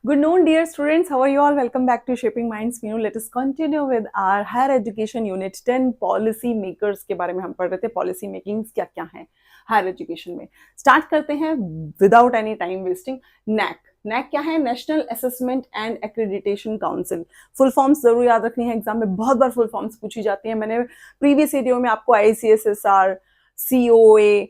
Good noon, dear students. How are you all? Welcome back to Shaping Minds. Let us continue with our Higher Education Unit 10 Policy Makers के बारे में हम पढ़ रहे थे. Policy makings क्या क्या हैं हायर एजुकेशन में. स्टार्ट करते हैं without any time wasting. NAAC. NAAC क्या है? National assessment and accreditation council. Full forms जरूर याद रखनी है, एग्जाम में बहुत बार फुल फॉर्म्स पूछी जाती है. मैंने प्रीवियस वीडियो में आपको ICSSR, COA,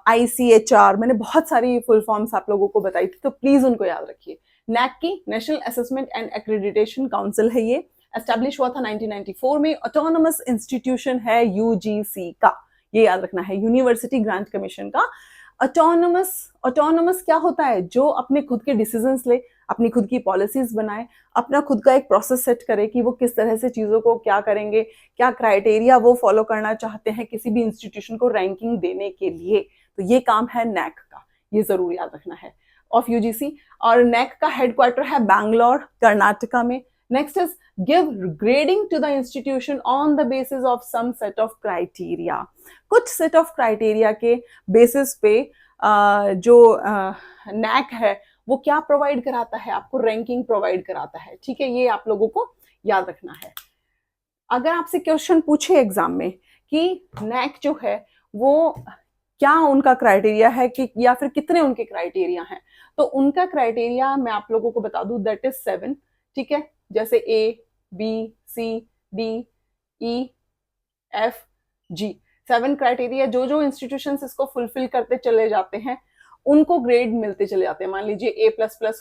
ICHR, मैंने बहुत सारी फुल फॉर्म्स आप लोगों को बताई थी, तो प्लीज उनको याद रखिए. नैक की national assessment and accreditation council है. ये एस्टेब्लिश हुआ था 1994 में. ऑटोनोमस इंस्टीट्यूशन है UGC का, ये याद रखना है, यूनिवर्सिटी ग्रांट कमीशन का. ऑटोनोमस क्या होता है? जो अपने खुद के डिसीजंस ले, अपनी खुद की पॉलिसीज बनाए, अपना खुद का एक प्रोसेस सेट करे कि वो किस तरह से चीजों को क्या करेंगे, क्या क्राइटेरिया वो फॉलो करना चाहते हैं किसी भी इंस्टीट्यूशन को रैंकिंग देने के लिए. तो ये काम है नैक का, ये जरूर याद रखना है, ऑफ UGC. और नैक का हेडक्वार्टर है बैंगलोर, कर्नाटका में. Next is give grading to the institution on the basis of some set of criteria. कुछ सेट ऑफ क्राइटेरिया के बेसिस पे जो नैक है वो क्या प्रोवाइड कराता है? आपको रैंकिंग प्रोवाइड कराता है. ठीक है, ये आप लोगों को याद रखना है. अगर आपसे क्वेश्चन पूछे एग्जाम में कि नैक जो है वो क्या उनका क्राइटेरिया है कि या फिर कितने उनके क्राइटेरिया हैं, तो उनका क्राइटेरिया मैं आप लोगों को बता दूं, दैट इज 7. ठीक है, जैसे ABCDEFG 7 क्राइटेरिया. जो जो इंस्टीट्यूशंस इसको फुलफिल करते चले जाते हैं उनको ग्रेड मिलते चले जाते हैं. मान लीजिए A++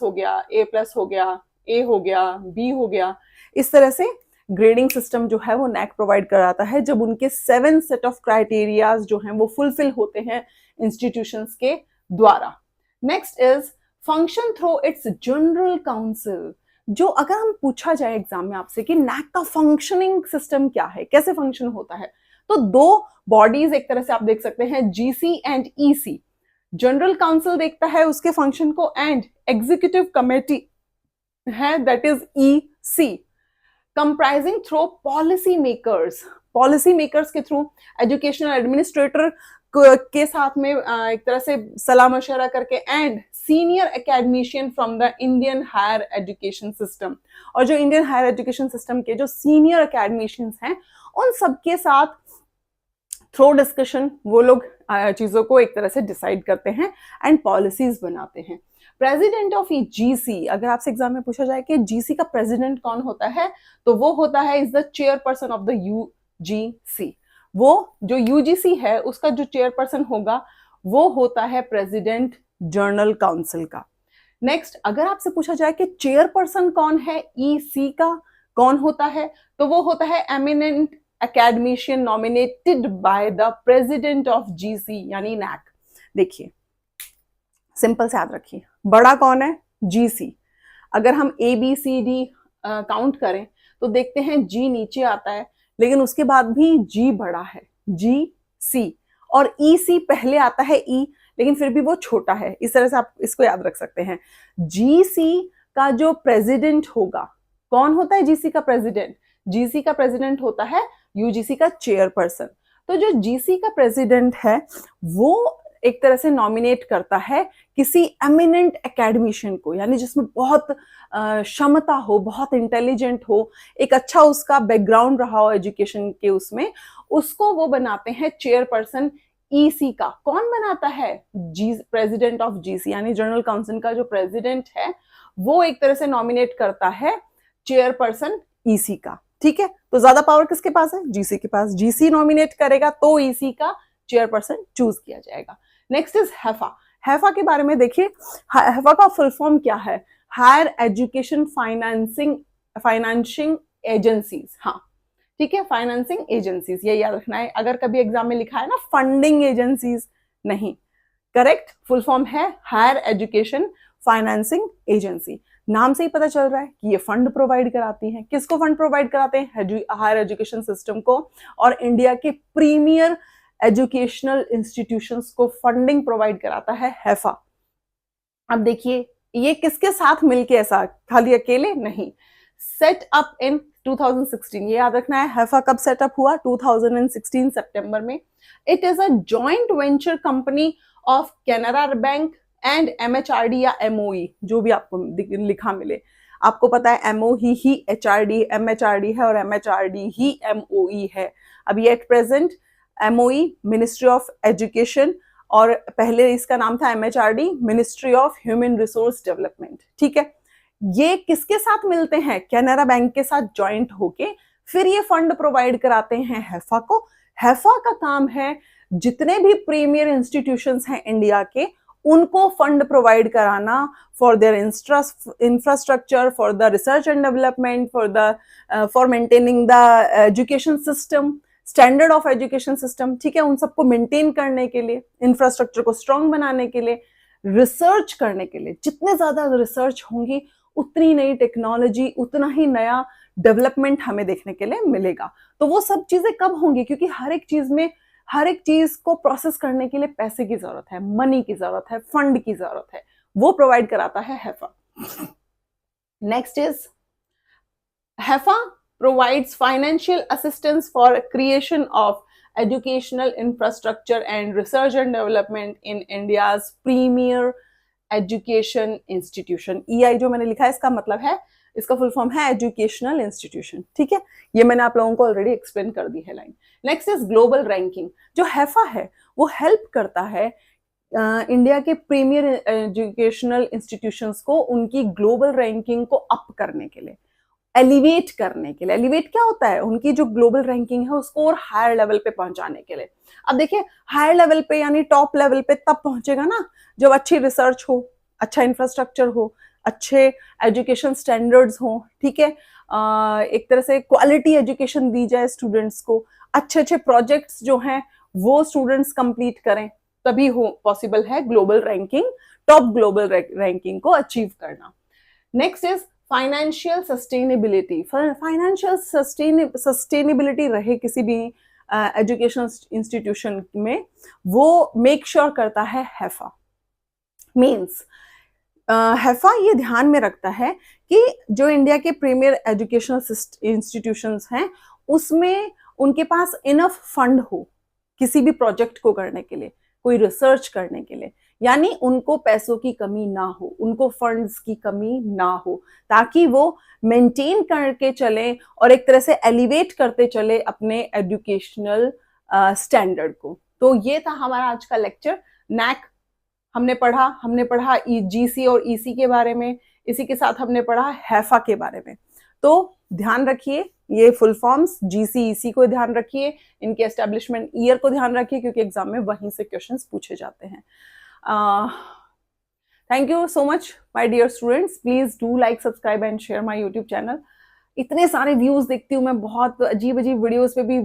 हो गया, A+ हो गया, A हो गया, B हो गया. इस तरह से ग्रेडिंग सिस्टम जो है वो नैक प्रोवाइड कराता है जब उनके 7 सेट ऑफ क्राइटेरियाज जो हैं वो फुलफिल होते हैं इंस्टीट्यूशंस के द्वारा. Next is function through it's general council. जो अगर हम पूछा जाए एग्जाम में आपसे कि नैक का फंक्शनिंग सिस्टम क्या है, कैसे फंक्शन होता है, तो 2 बॉडीज एक तरह से आप देख सकते हैं, GC and EC. General council देखता है उसके फंक्शन को, एंड एग्जीक्यूटिव कमेटी है, that is EC, comprising through policy makers. Policy makers के थ्रू एजुकेशनल एडमिनिस्ट्रेटर के साथ में एक तरह से सलाह मशवरा करके, and senior academician from the Indian higher education system. और जो इंडियन हायर एजुकेशन सिस्टम के जो सीनियर एकेडमिशियंस हैं उन सबके साथ थ्रू डिस्कशन वो लोग चीजों को एक तरह से डिसाइड करते हैं एंड पॉलिसीज बनाते हैं. प्रेसिडेंट ऑफ GC, अगर आपसे एग्जाम में पूछा जाए कि GC का प्रेसिडेंट कौन होता है, तो वो होता है is the chairperson of the UGC. वो जो UGC है उसका जो चेयरपर्सन होगा वो होता है प्रेसिडेंट जनरल काउंसिल का. नेक्स्ट, अगर आपसे पूछा जाए कि चेयरपर्सन कौन है EC का, कौन होता है, तो वो होता है eminent academician nominated by the president of GC यानी NAC. देखिए सिंपल से याद रखिए, बड़ा कौन है? GC. अगर हम ABCD काउंट करें तो देखते हैं G नीचे आता है, लेकिन उसके बाद भी G बड़ा है, GC. और EC पहले आता है E, लेकिन फिर भी वो छोटा है. इस तरह से आप इसको याद रख सकते हैं. GC का जो प्रेसिडेंट होगा, कौन होता है GC का प्रेसिडेंट? GC का प्रेसिडेंट होता है UGC का चेयरपर्सन. तो जो GC का प्रेसिडेंट है वो एक तरह से नॉमिनेट करता है किसी एमिनेंट एकेडमिशियन को, यानी जिसमें बहुत क्षमता हो, बहुत इंटेलिजेंट हो, एक अच्छा उसका बैकग्राउंड रहा हो एजुकेशन के, उसमें उसको वो बनाते हैं चेयरपर्सन EC का. कौन बनाता है? प्रेसिडेंट ऑफ GC यानी जनरल काउंसिल का जो प्रेसिडेंट है वो एक तरह से नॉमिनेट करता है चेयरपर्सन EC का. ठीक है, तो ज्यादा पावर किसके पास है? GC के पास. GC नॉमिनेट करेगा तो EC का चेयरपर्सन चूज किया जाएगा. Next is Haifa. हैफा के बारे में देखिए, हैफा का फुल फॉर्म क्या है? Higher education financing agencies. हाँ ठीक है, फाइनेंसिंग एजेंसीज, ये याद रखना है. अगर कभी एग्जाम में लिखा है ना फंडिंग एजेंसीज, नहीं, करेक्ट फुल फॉर्म है हायर एजुकेशन फाइनेंसिंग एजेंसी. नाम से ही पता चल रहा है कि ये फंड प्रोवाइड कराती हैं. किसको फंड प्रोवाइड कराते हैं? हायर एजुकेशन सिस्टम को. और इंडिया के प्रीमियर एजुकेशनल इंस्टीट्यूशंस को फंडिंग प्रोवाइड कराता है हैफा. अब देखिए ये किसके साथ मिलके, ऐसा खाली अकेले नहीं. सेट अप इन 2016, ये याद रखना है. हैफा कब सेटअप हुआ? 2016 सितंबर में. It is a joint venture company of Canara bank and MHRD या MOE, जो भी आपको लिखा मिले, आपको पता है MOE ही HRD MHRD है और MHRD ही MOE है। अभी at present MOE ministry of education और पहले इसका नाम था MHRD ministry of human resource development. ठीक है, ये किसके साथ मिलते हैं? कैनरा बैंक के साथ ज्वाइंट होके फिर ये फंड प्रोवाइड कराते हैं हैफा को। हैफा का काम है जितने भी प्रीमियर इंस्टीट्यूशंस हैं इंडिया के, उनको फंड प्रोवाइड कराना for their infrastructure, for the research and development, for maintaining the education system, standard of education system. ठीक है, उन सबको मेंटेन करने के लिए, इंफ्रास्ट्रक्चर को स्ट्रांग बनाने के लिए, रिसर्च करने के लिए। जितने ज्यादा रिसर्च होंगी उतनी नई टेक्नोलॉजी, उतना ही नया डेवलपमेंट हमें देखने के लिए मिलेगा। तो वो सब चीजें कब होंगी? क्योंकि हर एक चीज में, हर एक चीज को प्रोसेस करने के लिए पैसे की जरूरत है, मनी की जरूरत है, फंड की जरूरत है, वो प्रोवाइड कराता है Haifa. Next is Haifa provides financial assistance for creation of educational infrastructure and research and development in India's premier education institution। EI जो मैंने लिखा है इसका मतलब है, इसका फुल फॉर्म है एजुकेशनल इंस्टीट्यूशन। ठीक है, ये मैंने आप लोगों को ऑलरेडी एक्सप्लेन कर दी है line. Next is global ranking. जो हैफा है वो हेल्प करता है इंडिया के प्रीमियर एजुकेशनल इंस्टीट्यूशंस को उनकी ग्लोबल रैंकिंग को अप करने के लिए, एलिवेट करने के लिए। एलिवेट क्या होता है? उनकी जो ग्लोबल रैंकिंग है उसको और हायर लेवल पे पहुंचाने के लिए। अब देखिए, हायर लेवल पे यानी टॉप लेवल पे तब पहुंचेगा ना जब अच्छी रिसर्च हो, अच्छा इंफ्रास्ट्रक्चर हो, अच्छे एजुकेशन स्टैंडर्ड्स हो। ठीक है, एक तरह से क्वालिटी एजुकेशन दी जाए स्टूडेंट्स को, अच्छे अच्छे प्रोजेक्ट्स जो हैं वो स्टूडेंट्स कंप्लीट करें, तभी हो पॉसिबल है global ranking, top global ranking को अचीव करना। Next is financial sustainability. Financial sustainability रहे किसी भी एजुकेशन इंस्टीट्यूशन में, वो मेक श्योर करता है हैफा। मीन्स हैफा ये ध्यान में रखता है कि जो इंडिया के प्रीमियर एजुकेशनल इंस्टीट्यूशंस हैं उसमें उनके पास इनफ फंड हो किसी भी प्रोजेक्ट को करने के लिए, कोई रिसर्च करने के लिए, यानी उनको पैसों की कमी ना हो, उनको फंड्स की कमी ना हो, ताकि वो मेंटेन करके चले और एक तरह से एलिवेट करते चले अपने एजुकेशनल स्टैंडर्ड को। तो ये था हमारा आज का लेक्चर। नैक हमने पढ़ा जीसी और ईसी के बारे में, इसी के साथ हमने पढ़ा हैफा के बारे में। तो ध्यान रखिए ये फुल फॉर्म्स जीसी ईसी को ध्यान रखिए, इनके एस्टेब्लिशमेंट ईयर को ध्यान रखिए क्योंकि एग्जाम में वहीं से क्वेश्चंस पूछे जाते हैं। Thank you so much my dear students, please do like, subscribe and share my YouTube channel। इतने सारे व्यूज देखती हूँ मैं, बहुत अजीब अजीब वीडियोस पे भी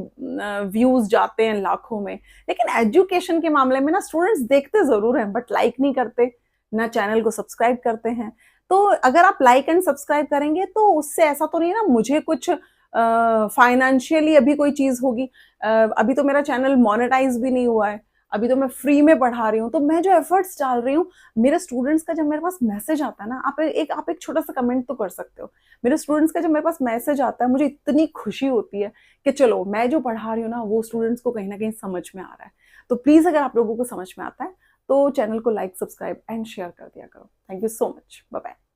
व्यूज जाते हैं लाखों में, लेकिन एजुकेशन के मामले में ना स्टूडेंट्स देखते जरूर हैं बट लाइक नहीं करते, ना चैनल को सब्सक्राइब करते हैं। तो अगर आप लाइक एंड सब्सक्राइब करेंगे तो उससे ऐसा तो नहीं ना मुझे कुछ फाइनेंशियली अभी कोई चीज होगी। अभी तो मेरा चैनल मोनेटाइज भी नहीं हुआ है, अभी तो मैं फ्री में पढ़ा रही हूँ। तो मैं जो एफर्ट्स डाल रही हूँ, मेरे स्टूडेंट्स का जब मेरे पास मैसेज आता है ना, आप एक छोटा सा कमेंट तो कर सकते हो। मेरे स्टूडेंट्स का जब मेरे पास मैसेज आता है मुझे इतनी खुशी होती है कि चलो मैं जो पढ़ा रही हूँ ना वो स्टूडेंट्स को कहीं ना कहीं समझ में आ रहा है। तो प्लीज अगर आप लोगों को समझ में आता है तो चैनल को लाइक, सब्सक्राइब एंड शेयर कर दिया करो। Thank you so much, bye bye.